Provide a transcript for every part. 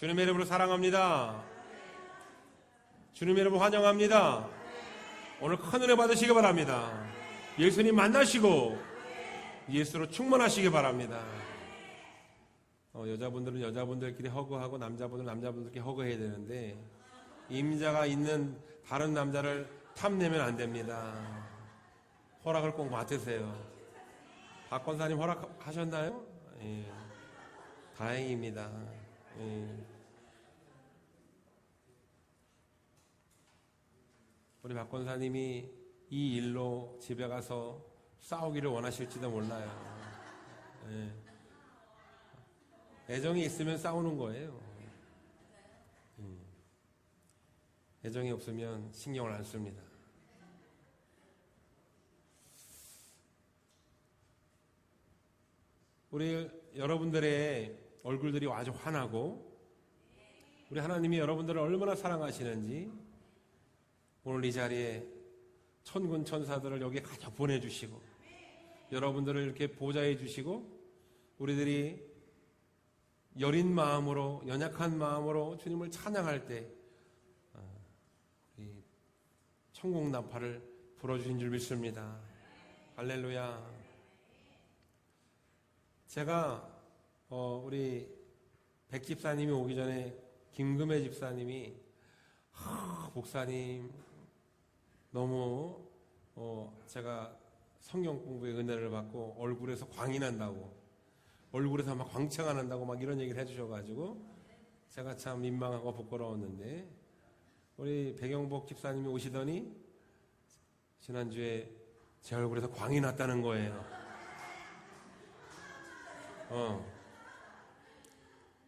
주님의 이름으로 사랑합니다. 주님의 이름으로 환영합니다. 오늘 큰 은혜 받으시기 바랍니다. 예수님 만나시고 예수로 충만하시기 바랍니다. 여자분들은 여자분들끼리 허그하고 남자분들은 남자분들끼리 허그해야 되는데 임자가 있는 다른 남자를 탐내면 안 됩니다. 허락을 꼭 맡으세요. 박 권사님 허락하셨나요? 예. 다행입니다. 예. 우리 박 권사님이 이 일로 집에 가서 싸우기를 원하실지도 몰라요. 예. 애정이 있으면 싸우는 거예요. 애정이 없으면 신경을 안 씁니다. 우리 여러분들의 얼굴들이 아주 환하고 우리 하나님이 여러분들을 얼마나 사랑하시는지 오늘 이 자리에 천군 천사들을 여기 가져 보내주시고 여러분들을 이렇게 보좌해 주시고 우리들이 여린 마음으로 연약한 마음으로 주님을 찬양할 때 우리 천국 나팔을 불어주신 줄 믿습니다. 할렐루야. 제가 우리 백 집사님이 오기 전에 김금혜 집사님이 목사님 너무 제가 성경 공부에 은혜를 받고 얼굴에서 광이 난다고 얼굴에서 막 광채가 난다고 막 이런 얘기를 해주셔가지고 제가 참 민망하고 부끄러웠는데 우리 백영복 집사님이 오시더니 지난주에 제 얼굴에서 광이 났다는 거예요.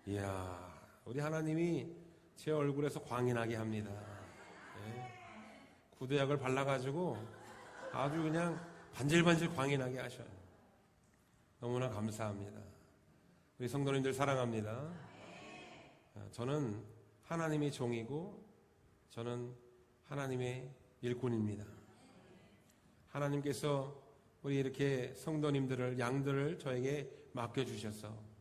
이야, 우리 하나님이 제 얼굴에서 광이 나게 합니다. 네. 구두약을 발라가지고 아주 그냥 반질반질 광이 나게 하셔요. 너무나 감사합니다. 우리 성도님들 사랑합니다. 저는 하나님의 종이고 저는 하나님의 일꾼입니다. 하나님께서 우리 이렇게 성도님들을 양들을 저에게 맡겨주셔서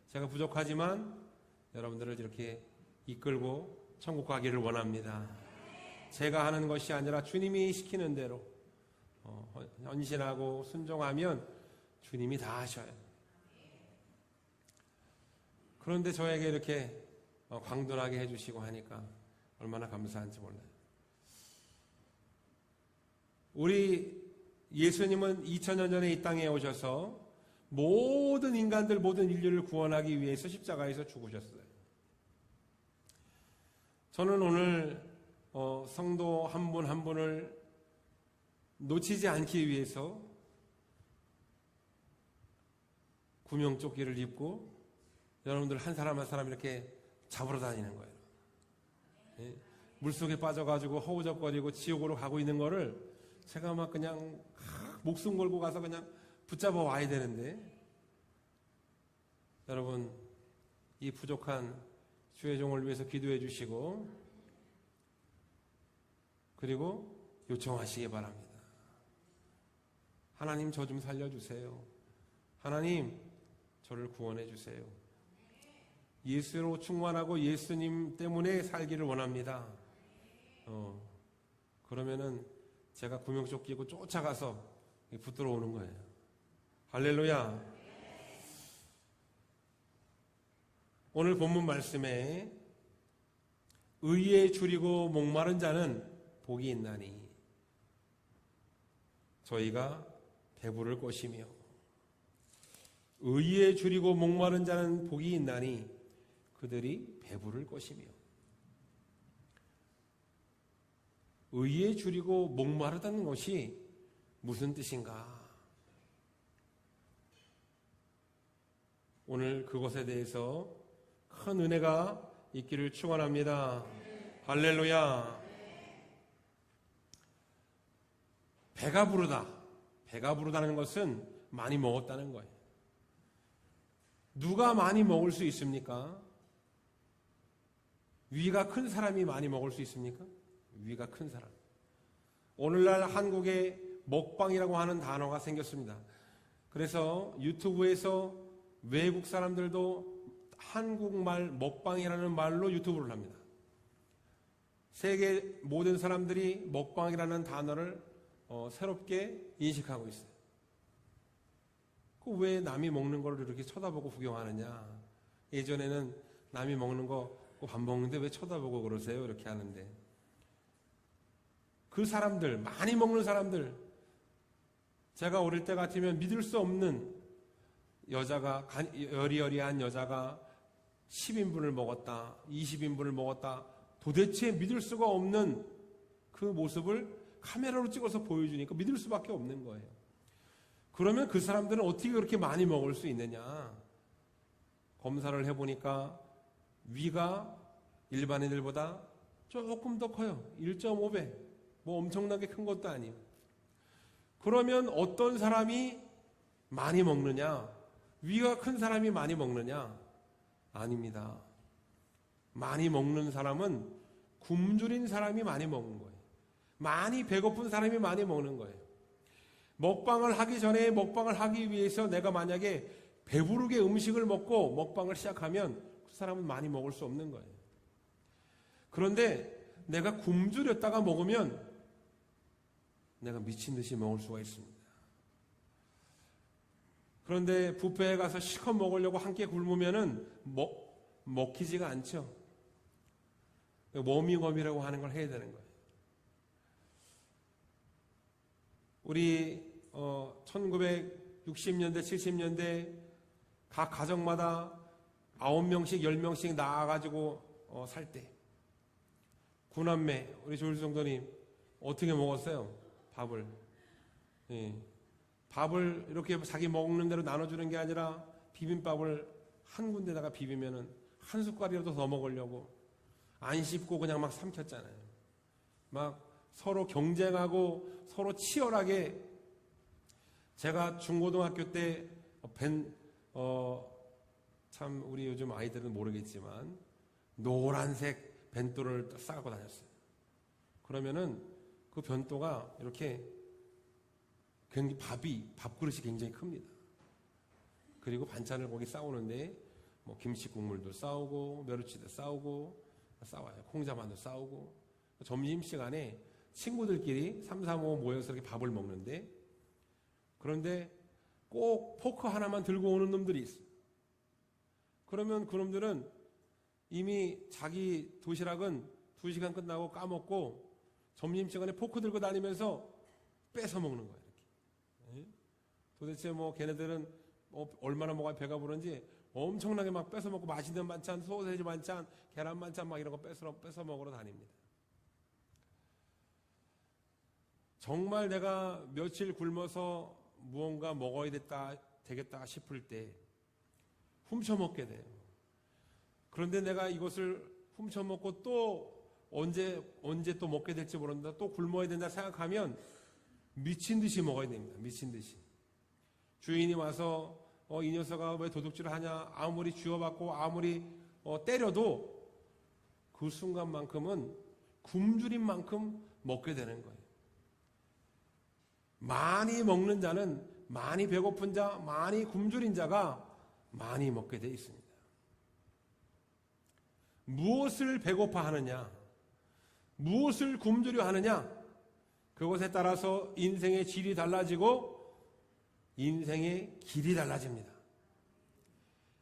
제가 부족하지만 여러분들을 이렇게 이끌고 천국 가기를 원합니다. 제가 하는 것이 아니라 주님이 시키는 대로 헌신하고 순종하면 주님이 다 하셔요. 그런데 저에게 이렇게 광분하게 해주시고 하니까 얼마나 감사한지 몰라요. 우리 예수님은 2000년 전에 이 땅에 오셔서 모든 인간들, 모든 인류를 구원하기 위해서 십자가에서 죽으셨어요. 저는 오늘 성도 한 분 한 분을 놓치지 않기 위해서 구명조끼를 입고 여러분들 한 사람 한 사람 이렇게 잡으러 다니는 거예요. 예? 물속에 빠져가지고 허우적거리고 지옥으로 가고 있는 거를 제가 막 그냥 목숨 걸고 가서 그냥 붙잡아 와야 되는데 여러분 이 부족한 주의 종을 위해서 기도해 주시고 그리고 요청하시기 바랍니다. 하나님 저 좀 살려주세요. 하나님 저를 구원해 주세요. 예수로 충만하고 예수님 때문에 살기를 원합니다. 그러면은 제가 구명조끼 입고 쫓아가서 붙들어 오는 거예요. 할렐루야. 오늘 본문 말씀에 의에 줄이고 목마른 자는 복이 있나니 저희가 배부를 것이며 의에 줄이고 목마른 자는 복이 있나니 그들이 배부를 것이며 의에 줄이고 목마르다는 것이 무슨 뜻인가? 오늘 그것에 대해서 큰 은혜가 있기를 축원합니다. 할렐루야. 배가 부르다. 배가 부르다는 것은 많이 먹었다는 거예요. 누가 많이 먹을 수 있습니까? 위가 큰 사람이 많이 먹을 수 있습니까? 위가 큰 사람. 오늘날 한국에 먹방이라고 하는 단어가 생겼습니다. 그래서 유튜브에서 외국 사람들도 한국말 먹방이라는 말로 유튜브를 합니다. 세계 모든 사람들이 먹방이라는 단어를 새롭게 인식하고 있어요. 왜 남이 먹는 걸 이렇게 쳐다보고 구경하느냐. 예전에는 남이 먹는 거 밥 먹는데 왜 쳐다보고 그러세요? 이렇게 하는데, 그 사람들, 많이 먹는 사람들, 제가 어릴 때 같으면 믿을 수 없는 여자가, 여리여리한 여자가 10인분을 먹었다, 20인분을 먹었다, 도대체 믿을 수가 없는 그 모습을 카메라로 찍어서 보여주니까 믿을 수밖에 없는 거예요. 그러면 그 사람들은 어떻게 그렇게 많이 먹을 수 있느냐? 검사를 해보니까 위가 일반인들보다 조금 더 커요. 1.5배. 뭐 엄청나게 큰 것도 아니에요. 그러면 어떤 사람이 많이 먹느냐? 위가 큰 사람이 많이 먹느냐? 아닙니다. 많이 먹는 사람은 굶주린 사람이 많이 먹는 거예요. 많이 배고픈 사람이 많이 먹는 거예요. 먹방을 하기 전에 먹방을 하기 위해서 내가 만약에 배부르게 음식을 먹고 먹방을 시작하면 그 사람은 많이 먹을 수 없는 거예요. 그런데 내가 굶주렸다가 먹으면 내가 미친 듯이 먹을 수가 있습니다. 그런데 뷔페에 가서 실컷 먹으려고 함께 굶으면은 먹히지가 않죠. 워밍업이라고 하는 걸 해야 되는 거예요. 우리 1960년대, 70년대 각 가정마다 9명씩, 10명씩 나와가지고 살 때, 구남매, 우리 조일수 성도님 어떻게 먹었어요? 밥을. 예. 밥을 이렇게 자기 먹는 대로 나눠주는 게 아니라 비빔밥을 한 군데다가 비비면은 한 숟갈이라도 더 먹으려고 안 씹고 그냥 막 삼켰잖아요. 막 서로 경쟁하고 서로 치열하게. 제가 중고등학교 때 참 우리 요즘 아이들은 모르겠지만 노란색 벤또를 싸갖고 다녔어요. 그러면은 그 변또가 이렇게 굉장히 밥그릇이 굉장히 큽니다. 그리고 반찬을 거기 싸우는데 뭐 김치 국물도 싸우고 멸치도 싸우고 싸워요. 콩자반도 싸우고. 점심시간에 친구들끼리 3, 4, 5 모여서 이렇게 밥을 먹는데, 그런데 꼭 포크 하나만 들고 오는 놈들이 있어요. 그러면 그놈들은 이미 자기 도시락은 2시간 끝나고 까먹고 점심시간에 포크 들고 다니면서 뺏어 먹는 거예요. 이렇게. 도대체 뭐 걔네들은 얼마나 먹어야 배가 부른지 엄청나게 막 뺏어 먹고 맛있는 반찬, 소세지 반찬, 계란 반찬 막 이런 거 뺏어 먹으러 다닙니다. 정말 내가 며칠 굶어서 무언가 먹어야 되겠다 싶을 때 훔쳐먹게 돼요. 그런데 내가 이것을 훔쳐먹고 또 언제 또 먹게 될지 모른다, 또 굶어야 된다 생각하면 미친 듯이 먹어야 됩니다. 미친 듯이. 주인이 와서 이 녀석아 왜 도둑질을 하냐, 아무리 쥐어받고 아무리 때려도 그 순간만큼은 굶주린 만큼 먹게 되는 거예요. 많이 먹는 자는, 많이 배고픈 자, 많이 굶주린 자가 많이 먹게 되어 있습니다. 무엇을 배고파 하느냐, 무엇을 굶주려 하느냐, 그것에 따라서 인생의 질이 달라지고 인생의 길이 달라집니다.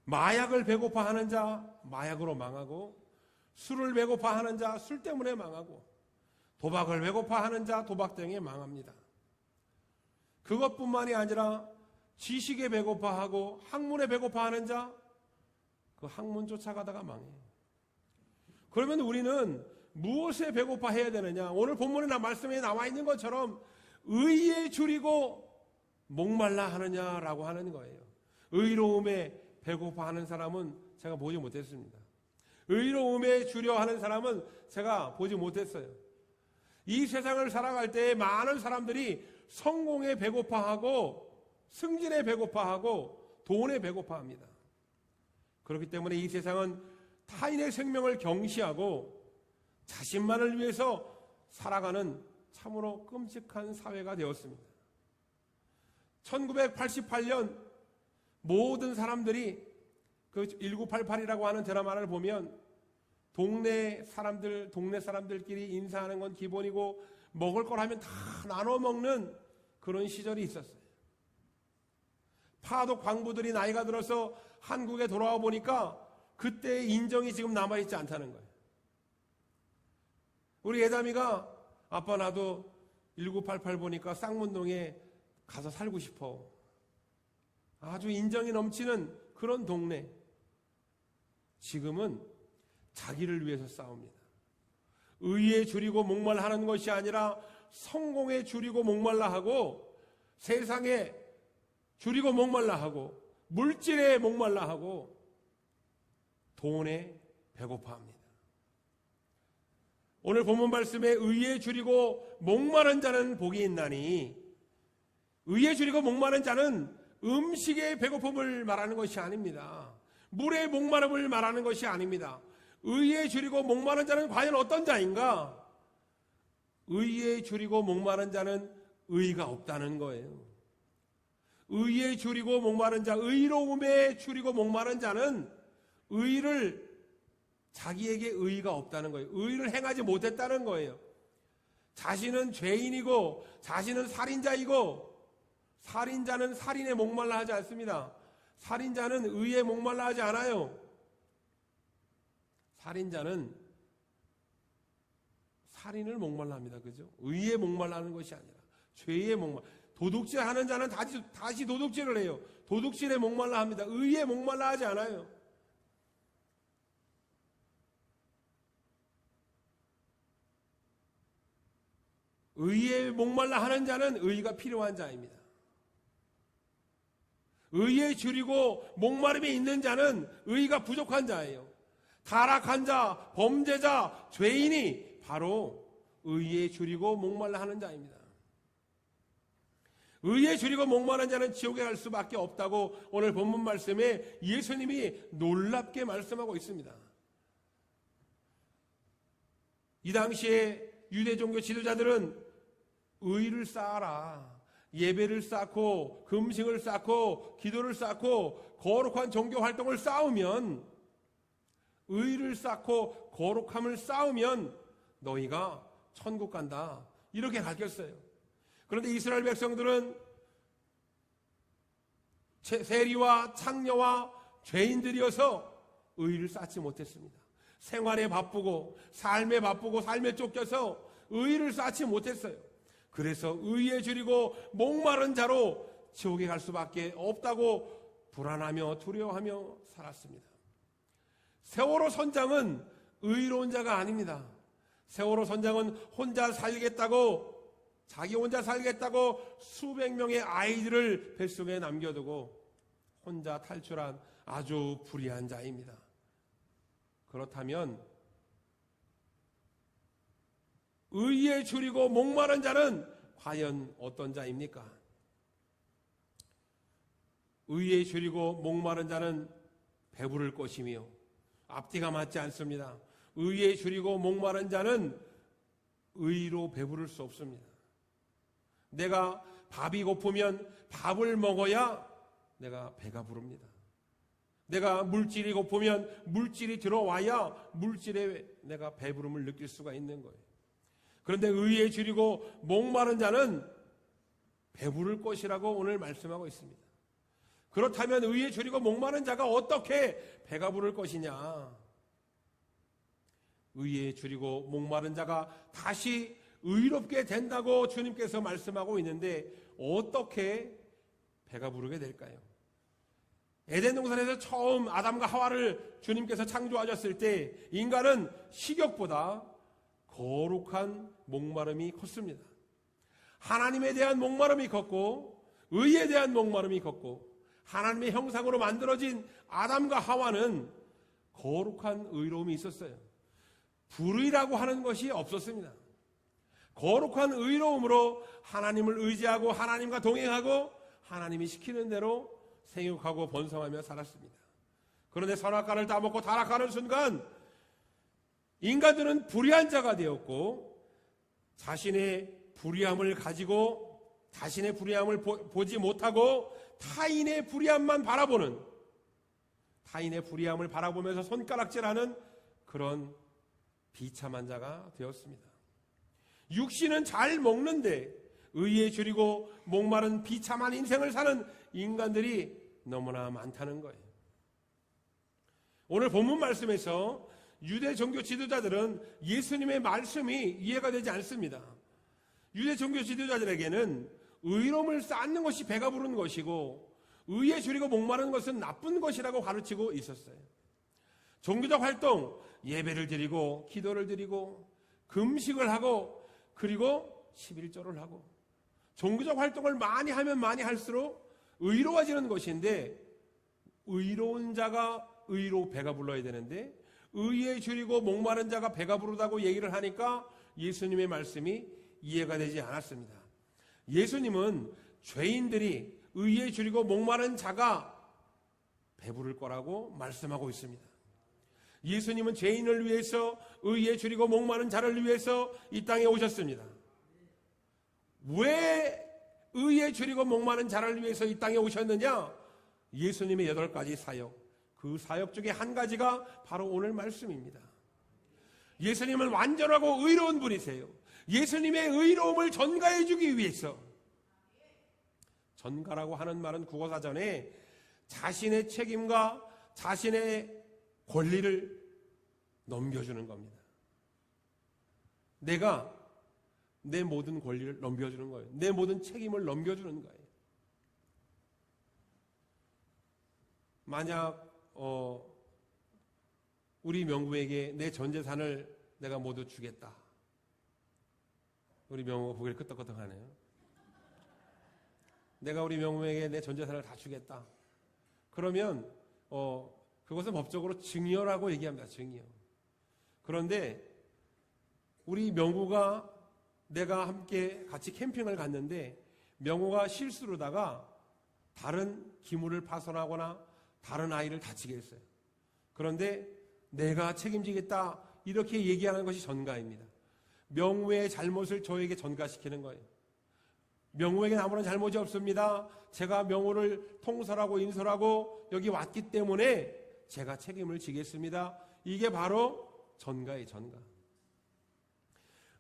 마약을 배고파 하는 자, 마약으로 망하고, 술을 배고파 하는 자, 술 때문에 망하고, 도박을 배고파 하는 자, 도박 때문에 망합니다. 그것뿐만이 아니라 지식에 배고파하고 학문에 배고파하는 자, 그 학문 쫓아가다가 망해요. 그러면 우리는 무엇에 배고파해야 되느냐? 오늘 본문에 말씀에 나와 있는 것처럼 의에 줄이고 목말라 하느냐라고 하는 거예요. 의로움에 배고파하는 사람은 제가 보지 못했습니다. 의로움에 주려 하는 사람은 제가 보지 못했어요. 이 세상을 살아갈 때 많은 사람들이 성공에 배고파하고 승진에 배고파하고 돈에 배고파합니다. 그렇기 때문에 이 세상은 타인의 생명을 경시하고 자신만을 위해서 살아가는 참으로 끔찍한 사회가 되었습니다. 1988년 모든 사람들이 그 1988이라고 하는 드라마를 보면 동네 사람들끼리 인사하는 건 기본이고 먹을 걸 하면 다 나눠 먹는 그런 시절이 있었어요. 파독 광부들이 나이가 들어서 한국에 돌아와 보니까 그때의 인정이 지금 남아있지 않다는 거예요. 우리 예담이가 아빠 나도 1988 보니까 쌍문동에 가서 살고 싶어. 아주 인정이 넘치는 그런 동네. 지금은 자기를 위해서 싸웁니다. 의에 줄이고 목말라 하는 것이 아니라 성공에 줄이고 목말라 하고 세상에 줄이고 목말라 하고 물질에 목말라 하고 돈에 배고파합니다. 오늘 본문 말씀에 의에 줄이고 목마른 자는 복이 있나니, 의에 줄이고 목마른 자는 음식의 배고픔을 말하는 것이 아닙니다. 물의 목마름을 말하는 것이 아닙니다. 의에 줄이고 목마른 자는 과연 어떤 자인가? 의에 줄이고 목마른 자는 의가 없다는 거예요. 의에 줄이고 목마른 자, 의로움에 줄이고 목마른 자는 자기에게 의가 없다는 거예요. 의를 행하지 못했다는 거예요. 자신은 죄인이고 자신은 살인자이고, 살인자는 살인에 목말라 하지 않습니다. 살인자는 의에 목말라 하지 않아요. 살인자는 살인을 목말라 합니다. 그죠? 의에 목말라 하는 것이 아니라 죄에 목말라. 도둑질 하는 자는 다시 도둑질을 해요. 도둑질에 목말라 합니다. 의에 목말라 하지 않아요. 의에 목말라 하는 자는 의가 필요한 자입니다. 의에 줄이고 목마름이 있는 자는 의가 부족한 자예요. 타락한 자, 범죄자, 죄인이 바로 의에 줄이고 목말라 하는 자입니다. 의에 줄이고 목마른 자는 지옥에 갈 수밖에 없다고 오늘 본문 말씀에 예수님이 놀랍게 말씀하고 있습니다. 이 당시에 유대 종교 지도자들은 의를 쌓아라, 예배를 쌓고 금식을 쌓고 기도를 쌓고 거룩한 종교 활동을 쌓으면, 의를 쌓고 거룩함을 쌓으면 너희가 천국 간다, 이렇게 가르쳤어요. 그런데 이스라엘 백성들은 세리와 창녀와 죄인들이어서 의를 쌓지 못했습니다. 생활에 바쁘고 삶에 바쁘고 삶에 쫓겨서 의를 쌓지 못했어요. 그래서 의에 줄이고 목마른 자로 지옥에 갈 수밖에 없다고 불안하며 두려워하며 살았습니다. 세월호 선장은 의로운 자가 아닙니다. 세월호 선장은 혼자 살겠다고, 자기 혼자 살겠다고 수백 명의 아이들을 뱃속에 남겨두고 혼자 탈출한 아주 불의한 자입니다. 그렇다면 의에 줄이고 목마른 자는 과연 어떤 자입니까? 의에 줄이고 목마른 자는 배부를 것이며, 앞뒤가 맞지 않습니다. 의에 줄이고 목마른 자는 의로 배부를 수 없습니다. 내가 밥이 고프면 밥을 먹어야 내가 배가 부릅니다. 내가 물질이 고프면 물질이 들어와야 물질에 내가 배부름을 느낄 수가 있는 거예요. 그런데 의에 줄이고 목마른 자는 배부를 것이라고 오늘 말씀하고 있습니다. 그렇다면 의에 줄이고 목마른 자가 어떻게 배가 부를 것이냐? 의에 줄이고 목마른 자가 다시 의롭게 된다고 주님께서 말씀하고 있는데 어떻게 배가 부르게 될까요? 에덴 동산에서 처음 아담과 하와를 주님께서 창조하셨을 때 인간은 식욕보다 거룩한 목마름이 컸습니다. 하나님에 대한 목마름이 컸고 의에 대한 목마름이 컸고, 하나님의 형상으로 만들어진 아담과 하와는 거룩한 의로움이 있었어요. 불의라고 하는 것이 없었습니다. 거룩한 의로움으로 하나님을 의지하고 하나님과 동행하고 하나님이 시키는 대로 생육하고 번성하며 살았습니다. 그런데 선악과를 따먹고 타락하는 순간 인간들은 불의한 자가 되었고, 자신의 불의함을 가지고 자신의 불의함을 보지 못하고 타인의 불의함만 바라보는, 타인의 불의함을 바라보면서 손가락질하는 그런 비참한 자가 되었습니다. 육신은 잘 먹는데 의에 줄이고 목마른 비참한 인생을 사는 인간들이 너무나 많다는 거예요. 오늘 본문 말씀에서 유대 종교 지도자들은 예수님의 말씀이 이해가 되지 않습니다. 유대 종교 지도자들에게는 의로움을 쌓는 것이 배가 부른 것이고 의에 줄이고 목마른 것은 나쁜 것이라고 가르치고 있었어요. 종교적 활동, 예배를 드리고 기도를 드리고 금식을 하고 그리고 11조를 하고 종교적 활동을 많이 하면 많이 할수록 의로워지는 것인데 의로운 자가 의로 배가 불러야 되는데 의에 줄이고 목마른 자가 배가 부르다고 얘기를 하니까 예수님의 말씀이 이해가 되지 않았습니다. 예수님은 죄인들이 의에 줄이고 목마른 자가 배부를 거라고 말씀하고 있습니다. 예수님은 죄인을 위해서 의에 줄이고 목마른 자를 위해서 이 땅에 오셨습니다. 왜 의에 줄이고 목마른 자를 위해서 이 땅에 오셨느냐? 예수님의 8가지 사역, 그 사역 중에 한 가지가 바로 오늘 말씀입니다. 예수님은 완전하고 의로운 분이세요. 예수님의 의로움을 전가해 주기 위해서, 전가라고 하는 말은 국어사전에 자신의 책임과 자신의 권리를 넘겨주는 겁니다. 내가 내 모든 권리를 넘겨주는 거예요. 내 모든 책임을 넘겨주는 거예요. 만약 우리 명부에게 내 전 재산을 내가 모두 주겠다. 우리 명부가 고개를 끄덕끄덕하네요. 내가 우리 명부에게 내 전 재산을 다 주겠다. 그러면 그것은 법적으로 증여라고 얘기합니다. 증여. 그런데 우리 명부가 내가 함께 같이 캠핑을 갔는데 명호가 실수로다가 다른 기물을 파손하거나 다른 아이를 다치게 했어요. 그런데 내가 책임지겠다 이렇게 얘기하는 것이 전가입니다. 명호의 잘못을 저에게 전가시키는 거예요. 명호에게는 아무런 잘못이 없습니다. 제가 명호를 통솔하고 인솔하고 여기 왔기 때문에 제가 책임을 지겠습니다. 이게 바로 전가예요. 전가.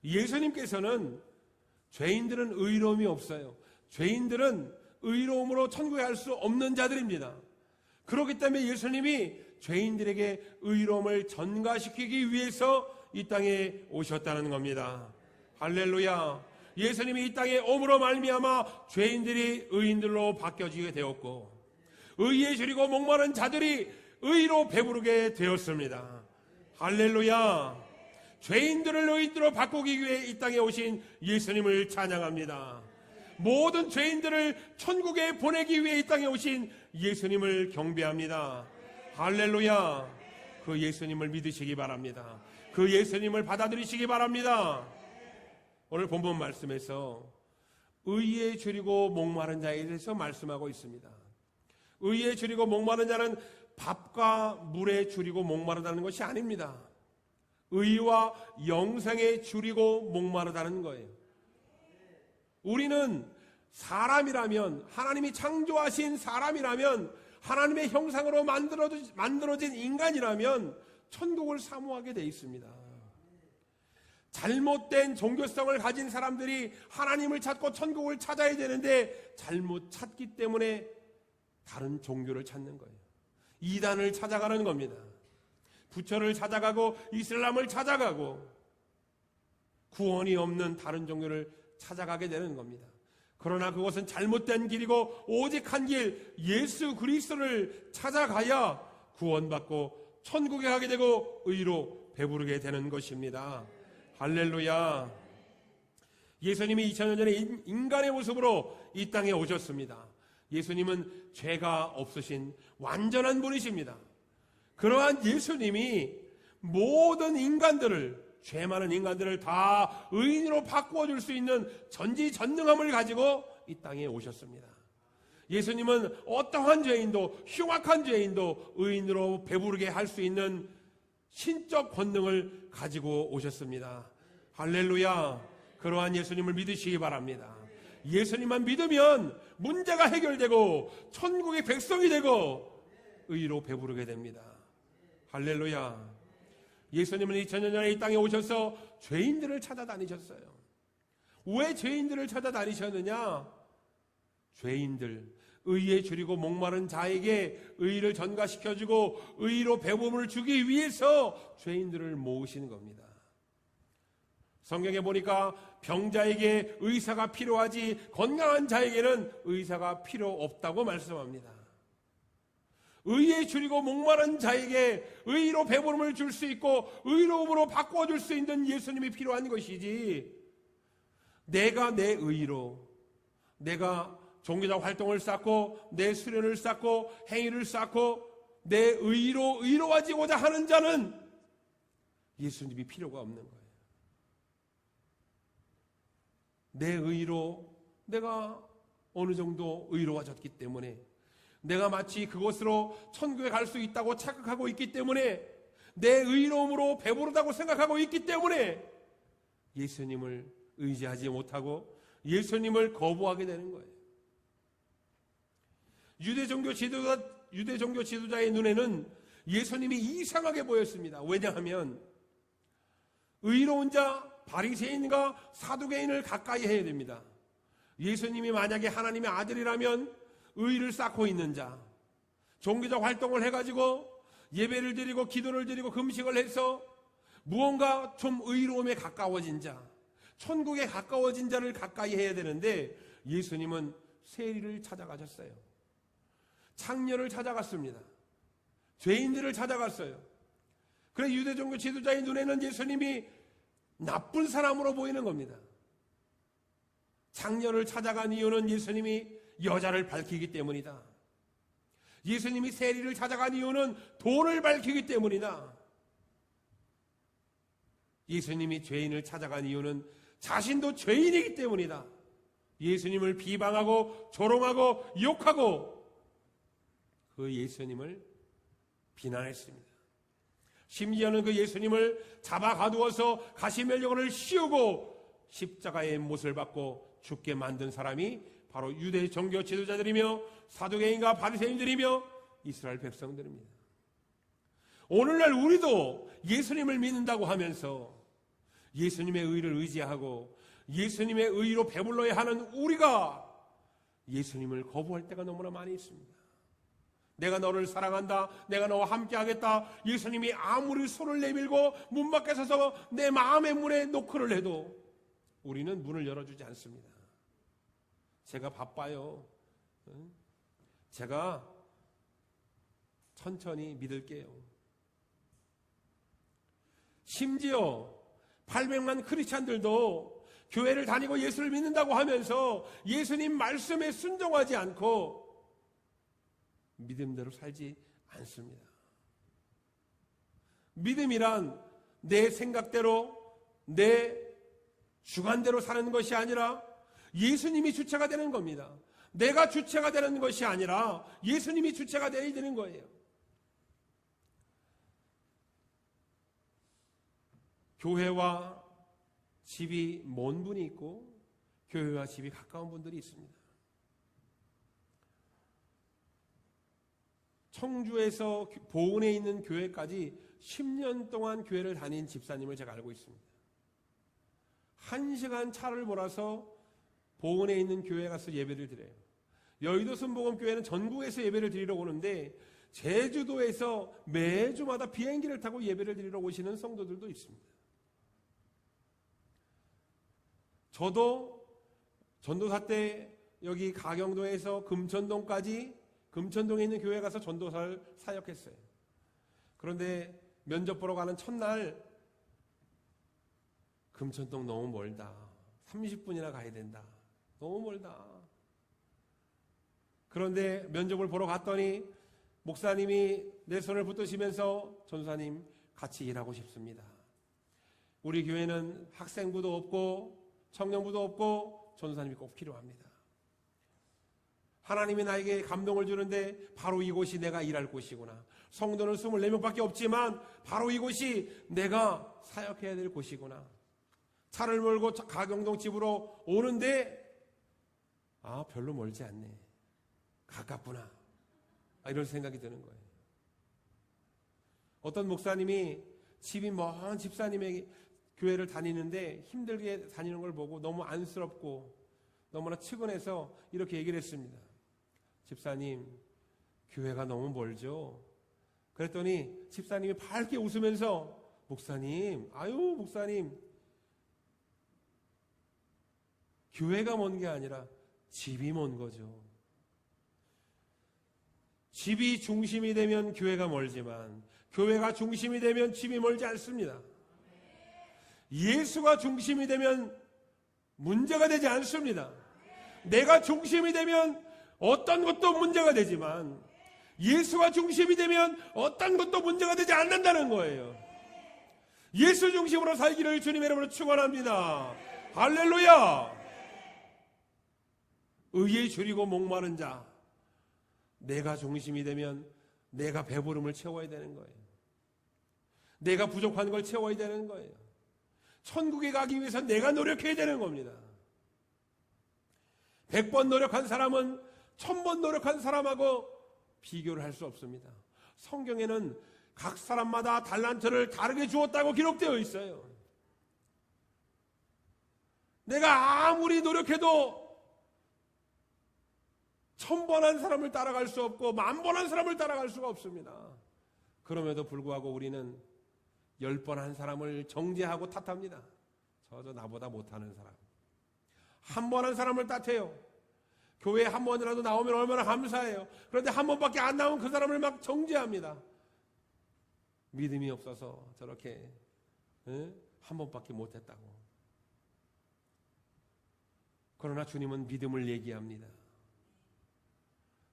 예수님께서는 죄인들은 의로움이 없어요. 죄인들은 의로움으로 천국에 갈 수 없는 자들입니다. 그렇기 때문에 예수님이 죄인들에게 의로움을 전가시키기 위해서 이 땅에 오셨다는 겁니다. 할렐루야. 예수님이 이 땅에 오므로 말미암아 죄인들이 의인들로 바뀌어지게 되었고 의에 줄이고 목마른 자들이 의로 배부르게 되었습니다. 할렐루야. 죄인들을 의인으로 바꾸기 위해 이 땅에 오신 예수님을 찬양합니다. 모든 죄인들을 천국에 보내기 위해 이 땅에 오신 예수님을 경배합니다. 할렐루야. 그 예수님을 믿으시기 바랍니다. 그 예수님을 받아들이시기 바랍니다. 오늘 본문 말씀에서 의에 줄이고 목마른 자에 대해서 말씀하고 있습니다. 의에 줄이고 목마른 자는 밥과 물에 줄이고 목마르다는 것이 아닙니다. 의와 영생에 줄이고 목마르다는 거예요. 우리는 사람이라면, 하나님이 창조하신 사람이라면, 하나님의 형상으로 만들어진 인간이라면 천국을 사모하게 돼 있습니다. 잘못된 종교성을 가진 사람들이 하나님을 찾고 천국을 찾아야 되는데 잘못 찾기 때문에 다른 종교를 찾는 거예요. 이단을 찾아가는 겁니다. 부처를 찾아가고 이슬람을 찾아가고 구원이 없는 다른 종교를 찾아가게 되는 겁니다. 그러나 그것은 잘못된 길이고 오직 한 길 예수 그리스도를 찾아가야 구원받고 천국에 가게 되고 의로 배부르게 되는 것입니다. 할렐루야. 예수님이 2000년 전에 인간의 모습으로 이 땅에 오셨습니다. 예수님은 죄가 없으신 완전한 분이십니다. 그러한 예수님이 모든 인간들을, 죄 많은 인간들을 다 의인으로 바꾸어 줄 수 있는 전지전능함을 가지고 이 땅에 오셨습니다. 예수님은 어떠한 죄인도, 흉악한 죄인도 의인으로 배부르게 할 수 있는 신적 권능을 가지고 오셨습니다. 할렐루야. 그러한 예수님을 믿으시기 바랍니다. 예수님만 믿으면 문제가 해결되고 천국의 백성이 되고 의로 배부르게 됩니다. 할렐루야. 예수님은 2000년 전에 이 땅에 오셔서 죄인들을 찾아다니셨어요. 왜 죄인들을 찾아다니셨느냐? 죄인들, 의에 줄이고 목마른 자에게 의를 전가시켜주고 의로 배부름을 주기 위해서 죄인들을 모으시는 겁니다. 성경에 보니까 병자에게 의사가 필요하지 건강한 자에게는 의사가 필요 없다고 말씀합니다. 의에 줄이고 목마른 자에게 의로 배부름을 줄 수 있고 의로움으로 바꿔줄 수 있는 예수님이 필요한 것이지, 내가 내 의로, 내가 종교적 활동을 쌓고 내 수련을 쌓고 행위를 쌓고 내 의로 의로워지고자 하는 자는 예수님이 필요가 없는 거예요. 내 의로 내가 어느 정도 의로워졌기 때문에, 내가 마치 그곳으로 천국에 갈 수 있다고 착각하고 있기 때문에, 내 의로움으로 배부르다고 생각하고 있기 때문에 예수님을 의지하지 못하고 예수님을 거부하게 되는 거예요. 유대 종교 지도자의 눈에는 예수님이 이상하게 보였습니다. 왜냐하면 의로운 자, 바리새인과 사두개인을 가까이 해야 됩니다. 예수님이 만약에 하나님의 아들이라면 의를 쌓고 있는 자, 종교적 활동을 해가지고 예배를 드리고 기도를 드리고 금식을 해서 무언가 좀 의로움에 가까워진 자, 천국에 가까워진 자를 가까이 해야 되는데, 예수님은 세리를 찾아가셨어요. 창녀를 찾아갔습니다. 죄인들을 찾아갔어요. 그래서 유대종교 지도자의 눈에는 예수님이 나쁜 사람으로 보이는 겁니다. 창녀를 찾아간 이유는 예수님이 여자를 밝히기 때문이다. 예수님이 세리를 찾아간 이유는 돈을 밝히기 때문이다. 예수님이 죄인을 찾아간 이유는 자신도 죄인이기 때문이다. 예수님을 비방하고 조롱하고 욕하고 그 예수님을 비난했습니다. 심지어는 그 예수님을 잡아 가두어서 가시면류관을 씌우고 십자가의 못을 받고 죽게 만든 사람이 바로 유대 종교 지도자들이며 사두개인과 바리새인들이며 이스라엘 백성들입니다. 오늘날 우리도 예수님을 믿는다고 하면서 예수님의 의를 의지하고 예수님의 의로 배불러야 하는 우리가 예수님을 거부할 때가 너무나 많이 있습니다. 내가 너를 사랑한다, 내가 너와 함께 하겠다, 예수님이 아무리 손을 내밀고 문 밖에 서서 내 마음의 문에 노크를 해도 우리는 문을 열어주지 않습니다. 제가 바빠요. 제가 천천히 믿을게요. 심지어 800만 크리스찬들도 교회를 다니고 예수를 믿는다고 하면서 예수님 말씀에 순종하지 않고 믿음대로 살지 않습니다. 믿음이란 내 생각대로, 내 주관대로 사는 것이 아니라 예수님이 주체가 되는 겁니다. 내가 주체가 되는 것이 아니라 예수님이 주체가 되어야 되는 거예요. 교회와 집이 먼 분이 있고 교회와 집이 가까운 분들이 있습니다. 청주에서 보은에 있는 교회까지 10년 동안 교회를 다닌 집사님을 제가 알고 있습니다. 1시간 차를 몰아서 보은에 있는 교회에 가서 예배를 드려요. 여의도 순복음교회는 전국에서 예배를 드리러 오는데 제주도에서 매주마다 비행기를 타고 예배를 드리러 오시는 성도들도 있습니다. 저도 전도사 때 여기 가경도에서 금천동에 있는 교회에 가서 전도사를 사역했어요. 그런데 면접 보러 가는 첫날 금천동 너무 멀다. 30분이나 가야 된다. 너무 멀다. 그런데 면접을 보러 갔더니 목사님이 내 손을 붙드시면서 전도사님 같이 일하고 싶습니다. 우리 교회는 학생부도 없고 청년부도 없고 전도사님이 꼭 필요합니다. 하나님이 나에게 감동을 주는데 바로 이곳이 내가 일할 곳이구나. 성도는 24명밖에 없지만 바로 이곳이 내가 사역해야 될 곳이구나. 차를 몰고 가경동 집으로 오는데 별로 멀지 않네. 가깝구나. 이런 생각이 드는 거예요. 어떤 목사님이 집이 먼 집사님의 교회를 다니는데 힘들게 다니는 걸 보고 너무 안쓰럽고 너무나 측은해서 이렇게 얘기를 했습니다. 집사님, 교회가 너무 멀죠? 그랬더니 집사님이 밝게 웃으면서 목사님, 교회가 먼 게 아니라 집이 먼 거죠. 집이 중심이 되면 교회가 멀지만 교회가 중심이 되면 집이 멀지 않습니다. 예수가 중심이 되면 문제가 되지 않습니다. 내가 중심이 되면 어떤 것도 문제가 되지만 예수가 중심이 되면 어떤 것도 문제가 되지 않는다는 거예요. 예수 중심으로 살기를 주님의 이름으로 축원합니다. 할렐루야. 의에 줄이고 목마른 자, 내가 중심이 되면 내가 배부름을 채워야 되는 거예요. 내가 부족한 걸 채워야 되는 거예요. 천국에 가기 위해서 내가 노력해야 되는 겁니다. 100번 노력한 사람은 1000번 노력한 사람하고 비교를 할 수 없습니다. 성경에는 각 사람마다 달란트를 다르게 주었다고 기록되어 있어요. 내가 아무리 노력해도 1000번 한 사람을 따라갈 수 없고 10,000번 한 사람을 따라갈 수가 없습니다. 그럼에도 불구하고 우리는 10번 한 사람을 정죄하고 탓합니다. 저 나보다 못하는 사람. 한 번 한 사람을 탓해요. 교회에 한 번이라도 나오면 얼마나 감사해요. 그런데 한 번밖에 안 나온 그 사람을 막 정죄합니다. 믿음이 없어서 저렇게 한 번밖에 못했다고. 그러나 주님은 믿음을 얘기합니다.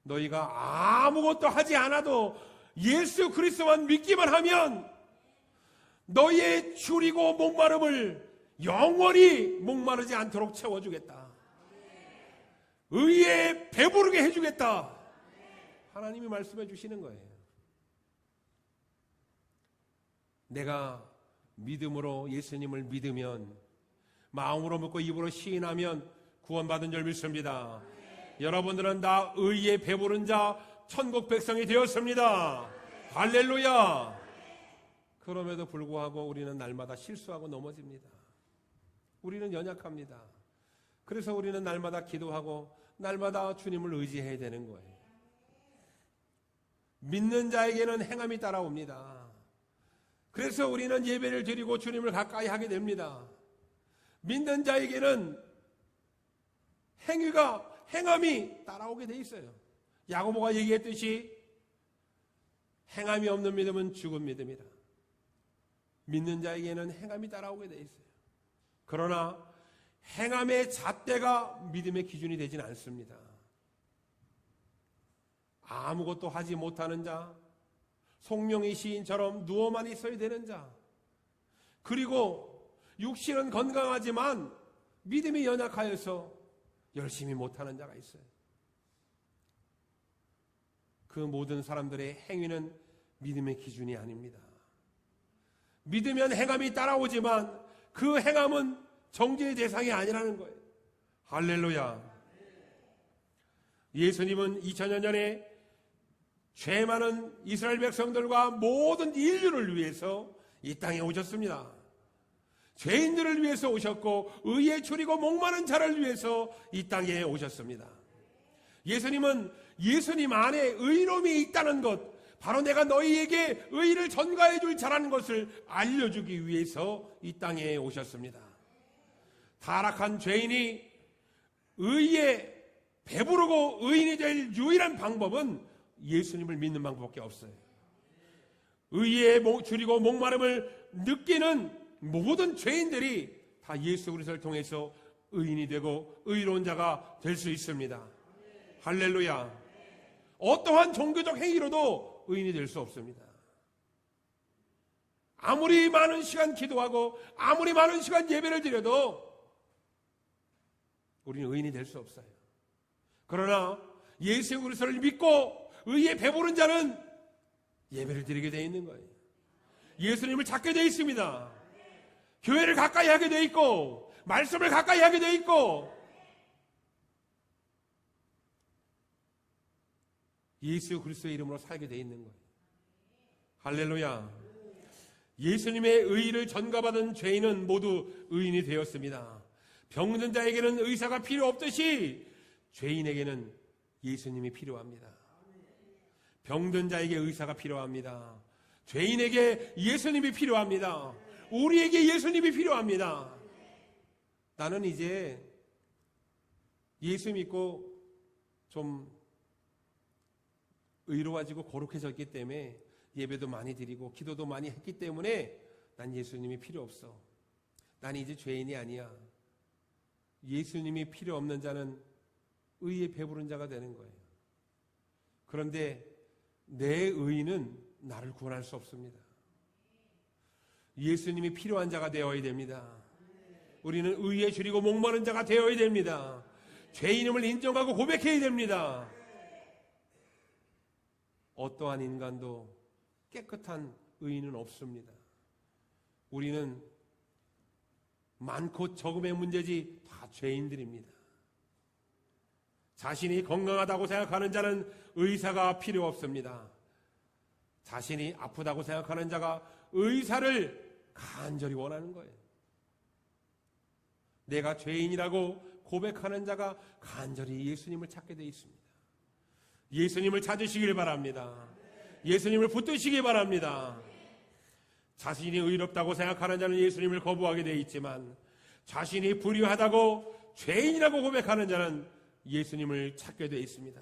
너희가 아무것도 하지 않아도 예수 그리스도만 믿기만 하면 너희의 줄이고 목마름을 영원히 목마르지 않도록 채워주겠다. 의에 배부르게 해주겠다. 하나님이 말씀해 주시는 거예요. 내가 믿음으로 예수님을 믿으면, 마음으로 믿고 입으로 시인하면 구원받은 줄 믿습니다. 여러분들은 다 의에 배부른 자, 천국 백성이 되었습니다. 할렐루야. 그럼에도 불구하고 우리는 날마다 실수하고 넘어집니다. 우리는 연약합니다. 그래서 우리는 날마다 기도하고 날마다 주님을 의지해야 되는 거예요. 믿는 자에게는 행함이 따라옵니다. 그래서 우리는 예배를 드리고 주님을 가까이 하게 됩니다. 믿는 자에게는 행함이 따라오게 돼 있어요. 야고보가 얘기했듯이 행함이 없는 믿음은 죽은 믿음이다. 믿는 자에게는 행함이 따라오게 돼 있어요. 그러나 행함의 잣대가 믿음의 기준이 되지는 않습니다. 아무것도 하지 못하는 자, 송명의 시인처럼 누워만 있어야 되는 자, 그리고 육신은 건강하지만 믿음이 연약하여서 열심히 못하는 자가 있어요. 그 모든 사람들의 행위는 믿음의 기준이 아닙니다. 믿으면 행함이 따라오지만 그 행함은 정죄의 대상이 아니라는 거예요. 할렐루야. 예수님은 2000년 전에 죄 많은 이스라엘 백성들과 모든 인류를 위해서 이 땅에 오셨습니다. 죄인들을 위해서 오셨고 의에 줄이고 목마른 자를 위해서 이 땅에 오셨습니다. 예수님은 예수님 안에 의로움이 있다는 것, 바로 내가 너희에게 의를 전가해 줄 자라는 것을 알려주기 위해서 이 땅에 오셨습니다. 타락한 죄인이 의에 배부르고 의인이 될 유일한 방법은 예수님을 믿는 방법밖에 없어요. 의에 줄이고 목마름을 느끼는 모든 죄인들이 다 예수 그리스도를 통해서 의인이 되고 의로운 자가 될 수 있습니다. 할렐루야. 어떠한 종교적 행위로도 의인이 될 수 없습니다. 아무리 많은 시간 기도하고 아무리 많은 시간 예배를 드려도 우리는 의인이 될 수 없어요. 그러나 예수 그리스도를 믿고 의에 배부른 자는 예배를 드리게 되어 있는 거예요. 예수님을 찾게 되어 있습니다. 교회를 가까이 하게 되어 있고 말씀을 가까이 하게 되어 있고 예수 그리스도의 이름으로 살게 되어 있는 거예요. 할렐루야. 예수님의 의의를 전가받은 죄인은 모두 의인이 되었습니다. 병든 자에게는 의사가 필요 없듯이 죄인에게는 예수님이 필요합니다. 병든 자에게 의사가 필요합니다. 죄인에게 예수님이 필요합니다. 우리에게 예수님이 필요합니다. 나는 이제 예수 믿고 좀 의로워지고 거룩해졌기 때문에 예배도 많이 드리고 기도도 많이 했기 때문에 난 예수님이 필요 없어. 난 이제 죄인이 아니야. 예수님이 필요 없는 자는 의에 배부른 자가 되는 거예요. 그런데 내 의는 나를 구원할 수 없습니다. 예수님이 필요한 자가 되어야 됩니다. 우리는 의에 줄이고 목마른 자가 되어야 됩니다. 죄인임을 인정하고 고백해야 됩니다. 어떠한 인간도 깨끗한 의인은 없습니다. 우리는 많고 적음의 문제지 다 죄인들입니다. 자신이 건강하다고 생각하는 자는 의사가 필요 없습니다. 자신이 아프다고 생각하는 자가 의사를 간절히 원하는 거예요. 내가 죄인이라고 고백하는 자가 간절히 예수님을 찾게 되어 있습니다. 예수님을 찾으시길 바랍니다. 예수님을 붙드시기 바랍니다. 자신이 의롭다고 생각하는 자는 예수님을 거부하게 되어 있지만 자신이 불의하다고 죄인이라고 고백하는 자는 예수님을 찾게 되어 있습니다.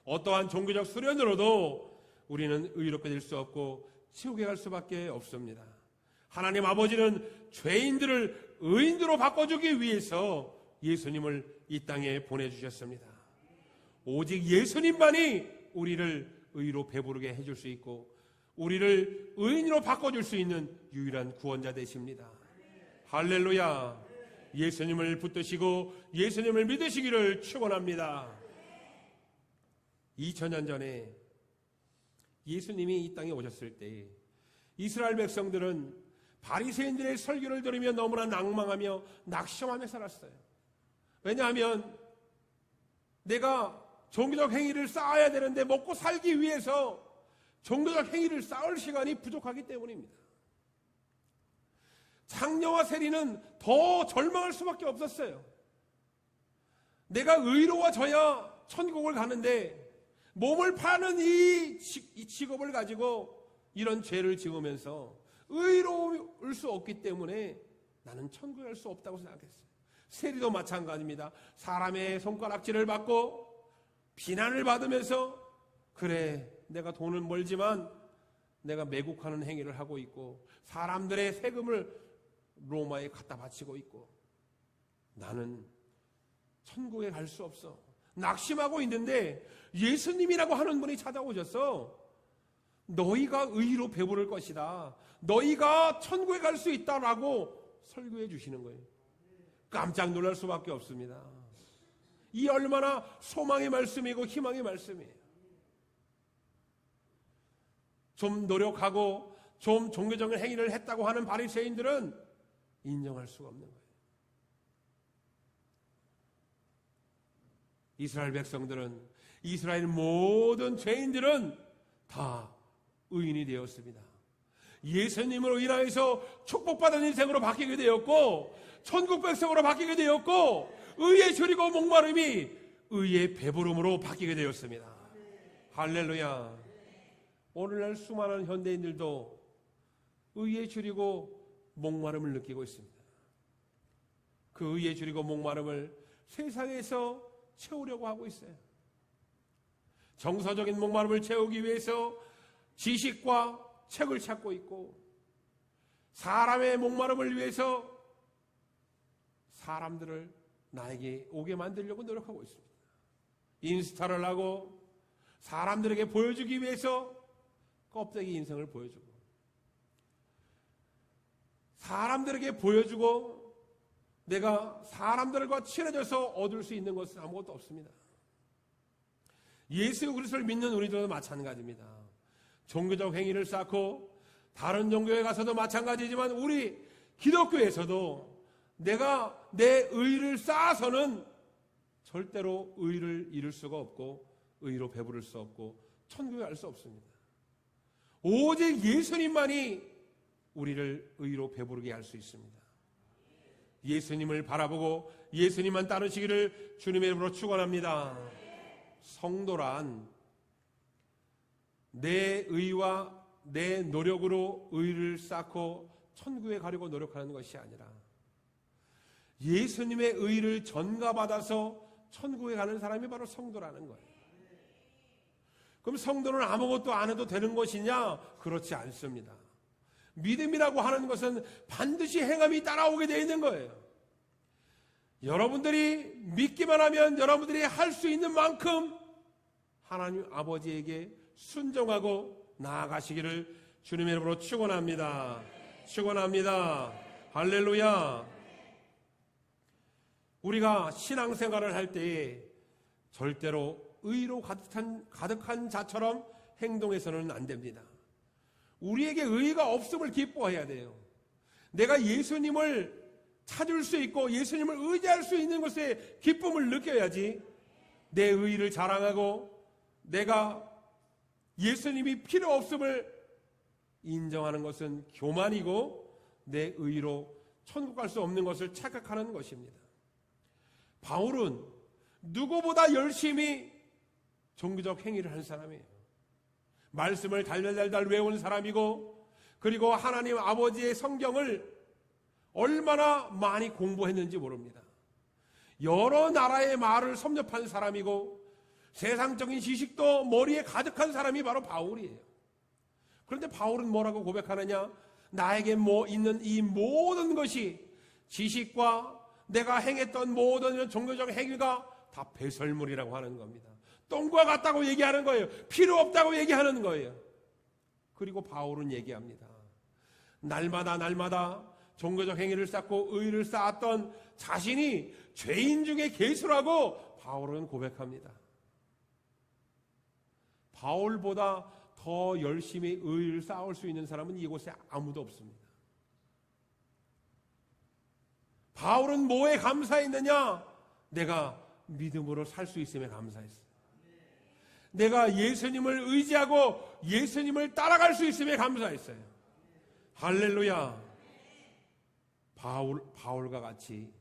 어떠한 종교적 수련으로도 우리는 의롭게 될 수 없고 지옥에 갈 수밖에 없습니다. 하나님 아버지는 죄인들을 의인으로 바꿔주기 위해서 예수님을 이 땅에 보내주셨습니다. 오직 예수님만이 우리를 의로 배부르게 해줄 수 있고 우리를 의인으로 바꿔줄 수 있는 유일한 구원자 되십니다. 할렐루야. 예수님을 붙드시고 예수님을 믿으시기를 축원합니다. 2000년 전에 예수님이 이 땅에 오셨을 때 이스라엘 백성들은 바리새인들의 설교를 들으며 너무나 낭망하며 낙심하며 살았어요. 왜냐하면 내가 종교적 행위를 쌓아야 되는데 먹고 살기 위해서 종교적 행위를 쌓을 시간이 부족하기 때문입니다. 장녀와 세리는 더 절망할 수밖에 없었어요. 내가 의로워져야 천국을 가는데 몸을 파는 이 직업을 가지고 이런 죄를 지으면서 의로울 수 없기 때문에 나는 천국에 갈 수 없다고 생각했어요. 세리도 마찬가지입니다. 사람의 손가락질을 받고 비난을 받으면서 그래 내가 돈은 벌지만 내가 매국하는 행위를 하고 있고 사람들의 세금을 로마에 갖다 바치고 있고 나는 천국에 갈 수 없어. 낙심하고 있는데 예수님이라고 하는 분이 찾아오셔서 너희가 의로 배부를 것이다. 너희가 천국에 갈 수 있다라고 설교해 주시는 거예요. 깜짝 놀랄 수밖에 없습니다. 이 얼마나 소망의 말씀이고 희망의 말씀이에요. 좀 노력하고 좀 종교적인 행위를 했다고 하는 바리새인들은 인정할 수가 없는 거예요. 이스라엘 백성들은 이스라엘 모든 죄인들은 다 의인이 되었습니다. 예수님으로 인하여서 축복받은 인생으로 바뀌게 되었고 천국 백성으로 바뀌게 되었고 의에 줄이고 목마름이 의의 배부름으로 바뀌게 되었습니다. 할렐루야. 오늘날 수많은 현대인들도 의에 줄이고 목마름을 느끼고 있습니다. 그 의에 줄이고 목마름을 세상에서 채우려고 하고 있어요. 정서적인 목마름을 채우기 위해서 지식과 책을 찾고 있고 사람의 목마름을 위해서 사람들을 나에게 오게 만들려고 노력하고 있습니다. 인스타를 하고 사람들에게 보여주기 위해서 껍데기 인생을 보여주고 사람들에게 보여주고 내가 사람들과 친해져서 얻을 수 있는 것은 아무것도 없습니다. 예수 그리스도를 믿는 우리들도 마찬가지입니다. 종교적 행위를 쌓고 다른 종교에 가서도 마찬가지지만 우리 기독교에서도 내가 내 의를 쌓아서는 절대로 의를 이룰 수가 없고 의로 배부를 수 없고 천국에 갈 수 없습니다. 오직 예수님만이 우리를 의로 배부르게 할 수 있습니다. 예수님을 바라보고 예수님만 따르시기를 주님의 이름으로 축원합니다. 성도란 내 의와 내 노력으로 의를 쌓고 천국에 가려고 노력하는 것이 아니라 예수님의 의를 전가받아서 천국에 가는 사람이 바로 성도라는 거예요. 그럼 성도는 아무것도 안 해도 되는 것이냐? 그렇지 않습니다. 믿음이라고 하는 것은 반드시 행함이 따라오게 되어 있는 거예요. 여러분들이 믿기만 하면 여러분들이 할 수 있는 만큼 하나님 아버지에게 순종하고 나아가시기를 주님의 이름으로 축원합니다. 축원합니다. 할렐루야. 우리가 신앙생활을 할 때에 절대로 의로 가득한 자처럼 행동해서는 안 됩니다. 우리에게 의가 없음을 기뻐해야 돼요. 내가 예수님을 찾을 수 있고 예수님을 의지할 수 있는 것에 기쁨을 느껴야지. 내 의를 자랑하고 내가 예수님이 필요 없음을 인정하는 것은 교만이고 내 의로 천국 갈 수 없는 것을 착각하는 것입니다. 바울은 누구보다 열심히 종교적 행위를 한 사람이에요. 말씀을 달달달달 외운 사람이고 그리고 하나님 아버지의 성경을 얼마나 많이 공부했는지 모릅니다. 여러 나라의 말을 섭렵한 사람이고 세상적인 지식도 머리에 가득한 사람이 바로 바울이에요. 그런데 바울은 뭐라고 고백하느냐? 나에게 있는 이 모든 것이 지식과 내가 행했던 모든 종교적 행위가 다 배설물이라고 하는 겁니다. 똥과 같다고 얘기하는 거예요. 필요 없다고 얘기하는 거예요. 그리고 바울은 얘기합니다. 날마다 종교적 행위를 쌓고 의를 쌓았던 자신이 죄인 중에 괴수라고 바울은 고백합니다. 바울보다 더 열심히 의를 쌓을 수 있는 사람은 이곳에 아무도 없습니다. 바울은 뭐에 감사했느냐? 내가 믿음으로 살 수 있음에 감사했어요. 내가 예수님을 의지하고 예수님을 따라갈 수 있음에 감사했어요. 할렐루야. 바울과 같이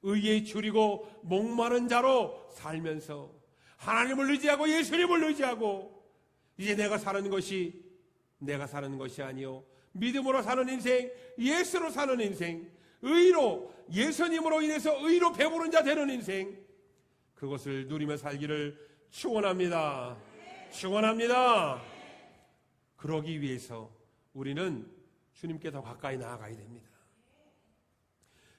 의에 줄이고 목마른 자로 살면서 하나님을 의지하고 예수님을 의지하고 이제 내가 사는 것이 아니요 믿음으로 사는 인생, 예수로 사는 인생, 의로 예수님으로 인해서 의로 배부른 자 되는 인생, 그것을 누리며 살기를 축원합니다. 축원합니다. 그러기 위해서 우리는 주님께 더 가까이 나아가야 됩니다.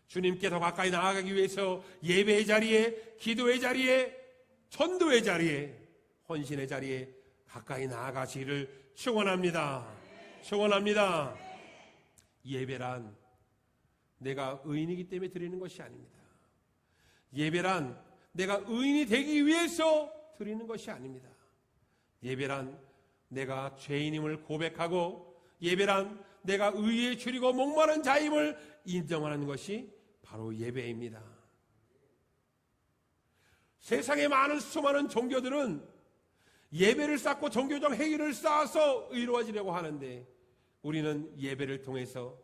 주님께 더 가까이 나아가기 위해서 예배의 자리에, 기도의 자리에, 전도의 자리에, 헌신의 자리에 가까이 나아가시기를 축원합니다. 축원합니다. 예배란 내가 의인이기 때문에 드리는 것이 아닙니다. 예배란 내가 의인이 되기 위해서 드리는 것이 아닙니다. 예배란 내가 죄인임을 고백하고 예배란 내가 의에 줄이고 목마른 자임을 인정하는 것이 바로 예배입니다. 세상에 많은 수많은 종교들은 예배를 쌓고 종교적 행위를 쌓아서 의로워지려고 하는데 우리는 예배를 통해서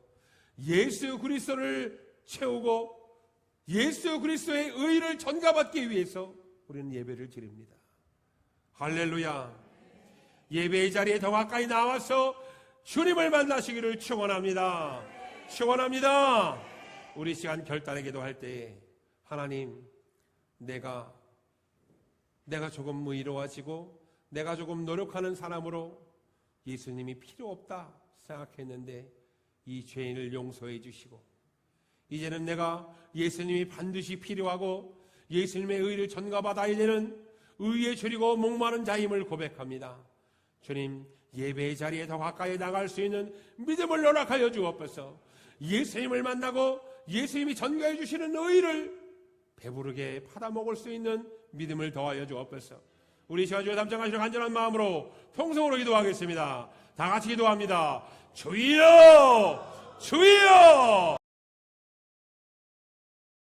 예수 그리스도를 채우고 예수 그리스도의 의를 전가받기 위해서 우리는 예배를 드립니다. 할렐루야. 예배의 자리에 더 가까이 나와서 주님을 만나시기를 축원합니다. 축원합니다. 우리 시간 결단의 기도할 때에 하나님, 내가 조금 의로워지고 내가 조금 노력하는 사람으로 예수님이 필요 없다 생각했는데 이 죄인을 용서해 주시고 이제는 내가 예수님이 반드시 필요하고 예수님의 의를 전가받아야 되는 의에 줄이고 목마른 자임을 고백합니다. 주님, 예배의 자리에 더 가까이 나갈 수 있는 믿음을 허락하여 주옵소서. 예수님을 만나고 예수님이 전가해 주시는 의를 배부르게 받아먹을 수 있는 믿음을 더하여 주옵소서. 우리 시간 주에 담장하시는 간절한 마음으로 통성으로 기도하겠습니다. 다 같이 기도합니다. 주여! 주여!